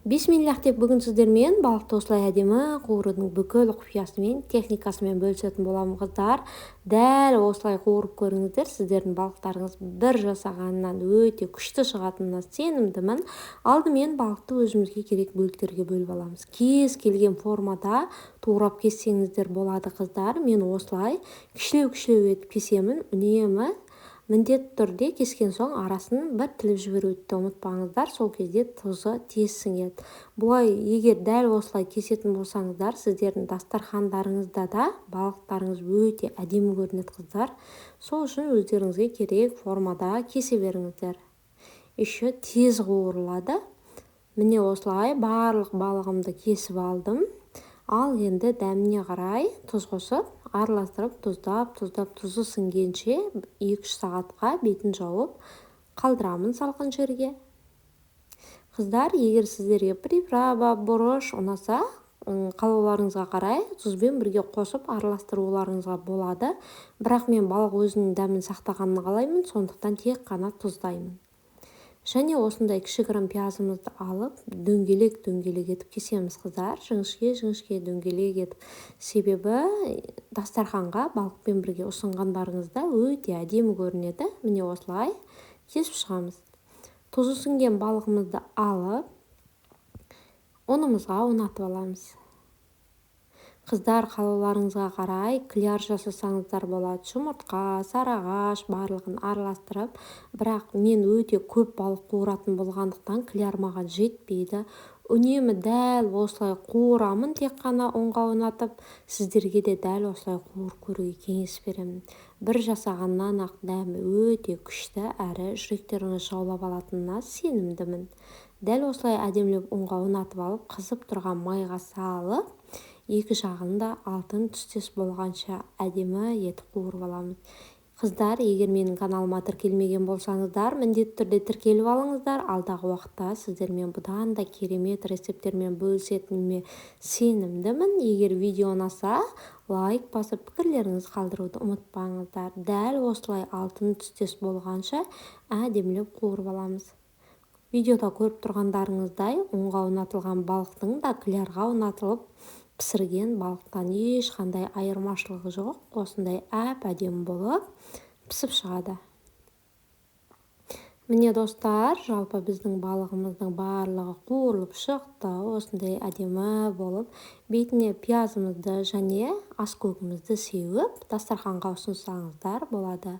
Бисмиллах деп бүгін сіздермен балықты осылай әдемі қуырудың бүкіл құпиясымен, техникасымен бөлісетін боламын қыздар. Дәл осылай қуырып көріңіздер. Сіздердің балықтарыңыз бір жасағаннан өте күшті шығатынына сенімдімін. Алдымен балықты өзімізге керек бөліктерге бөліп аламыз. Кез келген формада турап кессеңіздер болады қыздар. Мен осылай кішілеу етіп кесемін. Үнемі міндетті түрде кескен соң арасын бір тіліп жіберуді ұмытпаңыздар, сол кезде тұзы тез сіңеді. Бұлай егер дәл осылай кесетін болсаңыздар, сіздердің дастархандарыңызда да балықтарыңыз өте әдемі көрінеді қыздар. Сол үшін өздеріңізге керек формада кесе беріңіздер. Еще тез қуырылады. Міне осылай барлық балығымды кесіп алдым. Ал енді дәміне қарай тұз қосып, араластырып, тұздап, тұзы сіңгенше 2-3 сағатқа бетін жауып қалдырамын салқын жерге. Қыздар, егер сіздерге приправа, бұрыш ұнаса, қалауларыңызға қарай тұзбен бірге қосып араластыруларыңызға болады. Бірақ мен балық өзінің дәмін сақтағанын қалаймын, сондықтан тек қана тұздаймын. Және осындай кішігірім пиязымызды алып, дөңгелек етіп кесеміз қыздар. Жіңішке дөңгелек етіп. Себебі дастарханға балықпен бірге ұсынғандарыңызда өте әдемі көрінеді. Міне осылай кесіп шығамыз. Тұзы сіңген балығымызды алып, ұнымызға ұнатып аламыз. Қыздар, қалауларыңызға қарай кляр жасасаңыздар болады. Жұмыртқа, сарыағаш барлығын араластырып, бірақ мен өте көп балық қуыратын болғандықтан кляр маған жетпейді. Үнемі дәл осылай қуырамын, тек қана ұнға ұнатып, сіздерге де дәл осылай қуырып көруге кеңес беремін. Бір жасағаннан ақ дәмі өте күшті, әрі жүректеріңіз жаулап алатынына сенімдімін. Дәл осылай әдемілеп ұнға ұнатып алып, қызып тұрған майға салып, екі жағын да алтын түстес болғанша әдемі етіп қуырып аламыз. Қыздар, егер менің каналыма тіркелмеген болсаңыздар, міндетті түрде тіркеліп алыңыздар. Алдағы уақытта сіздермен бұдан да керемет рецепттермен бөлісетініме сенімдімін. Егер видео ұнаса, лайк басып пікірлеріңіз қалдыруды ұмытпаңыздар. Дәл осылай алтын түстес болғанша әдемілеп қуырып аламыз. Видеода көріп тұрғандарыңыздай, ұнға ұнатылған балықтың да клярға ұнатылып пісірген балықтан ешқандай айырмашылығы жоқ. Осындай әп-әдемі болып пісіп шығады. Міне достар, жалпы біздің балығымыздың барлығы қуырылып шықты. Осындай әдемі болып, бетіне пиязымызды және аскөгімізді сеуіп, дастарханға ұсынсаңыздар болады.